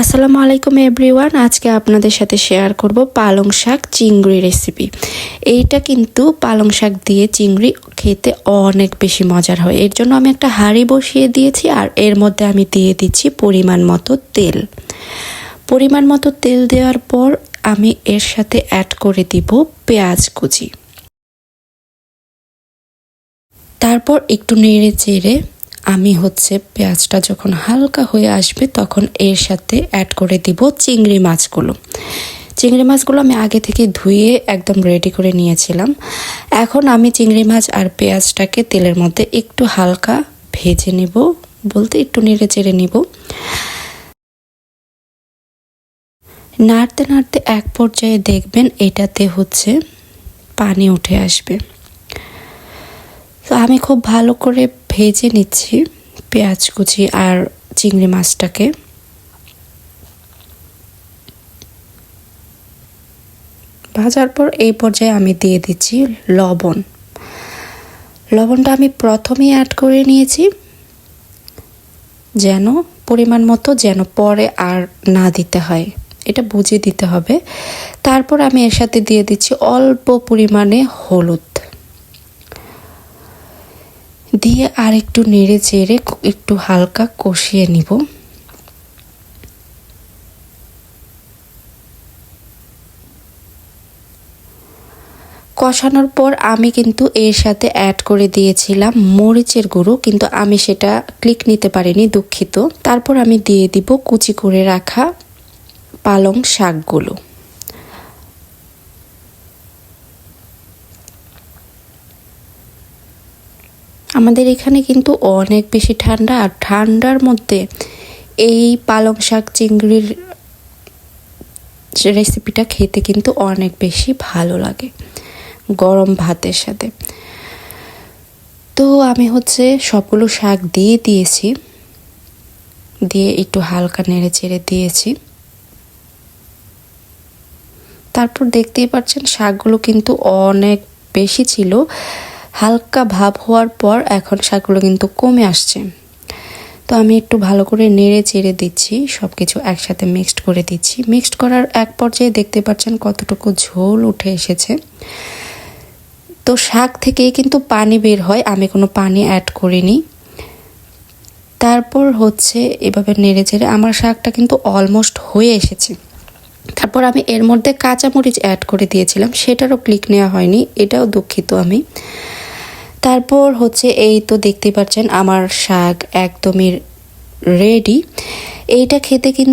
আসসালামু আলাইকুম এভরিওয়ান। আজকে আপনাদের সাথে শেয়ার করব পালং শাক চিংড়ি রেসিপি। এইটা কিন্তু পালং শাক দিয়ে চিংড়ি খেতে অনেক বেশি মজার হয়। এর জন্য আমি একটা হাঁড়ি বসিয়ে দিয়েছি আর এর মধ্যে আমি দিয়ে দিচ্ছি পরিমাণ মতো তেল। পরিমাণ মতো তেল দেওয়ার পর আমি এর সাথে অ্যাড করে দিব পেঁয়াজ কুচি। তারপর একটু নেড়ে চেড়ে আমি পেঁয়াজটা যখন হালকা হয়ে আসবে তখন এর সাথে অ্যাড করে দিব চিংড়ি মাছগুলো। চিংড়ি মাছগুলো আমি আগে থেকে ধুয়ে একদম রেডি করে নিয়েছিলাম। এখন আমি চিংড়ি মাছ আর পেঁয়াজটাকে তেলের মধ্যে একটু হালকা ভেজে নেব, বলতে একটু নেড়ে চেড়ে নেব। নাড়তে নাড়তে এক পর্যায়ে দেখবেন এটাতে পানি উঠে আসবে। তো আমি খুব ভালো করে ভেজে নিচ্ছি পেঁয়াজ কুচি আর চিংড়ি মাছটাকে। ভাজার পর এই পর্যায়ে আমি দিয়ে দিচ্ছি লবণ। লবণটা আমি প্রথমেই অ্যাড করে নিয়েছি যেন পরিমাণ মতো, যেন পরে আর না দিতে হয়, এটা বুঝে দিতে হবে। তারপর আমি এর সাথে দিয়ে দিচ্ছি অল্প পরিমাণে হলুদ দিয়ে আর একটু নেড়ে চেড়ে একটু হালকা কষিয়ে নিব। কষানোর পর আমি কিন্তু এর সাথে অ্যাড করে দিয়েছিলাম মরিচের গুঁড়ো, কিন্তু আমি সেটা ক্লিক নিতে পারিনি, দুঃখিত। তারপর আমি দিয়ে দিব কুচি করে রাখা পালং শাকগুলো। আমাদের এখানে কিন্তু অনেক বেশি ঠান্ডা, আর ঠান্ডার মধ্যে এই পালং শাক চিংড়ির রেসিপিটা খেতে কিন্তু অনেক বেশি ভালো লাগে গরম ভাতের সাথে। তো আমি সবগুলো শাক দিয়ে দিয়েছি, দিয়ে একটু হালকা নেড়ে চেড়ে দিয়েছি। তারপর দেখতেই পাচ্ছেন শাকগুলো কিন্তু অনেক বেশি ছিল। হালকা ভাব হওয়ার পর এখন শাকগুলো কিন্তু কমে আসছে। তো আমি একটু ভালো করে নেড়ে চেড়ে দিচ্ছি, সব কিছু একসাথে মিক্সড করে দিচ্ছি। মিক্সড করার এক পর্যায়ে দেখতে পাচ্ছেন কতটুকু ঝোল উঠে এসেছে। তো শাক থেকেই কিন্তু পানি বের হয়, আমি কোনো পানি অ্যাড করিনি। তারপর এভাবে নেড়ে চেড়ে আমার শাকটা কিন্তু অলমোস্ট হয়ে এসেছে। তারপর আমি এর মধ্যে কাঁচামরিচ অ্যাড করে দিয়েছিলাম, সেটারও ক্লিক নেওয়া হয়নি, এটাও দুঃখিত আমি। তারপর এই তো দেখতেই পাচ্ছেন আমার শাক একদমই রেডি। এইটা খেতে কিন্তু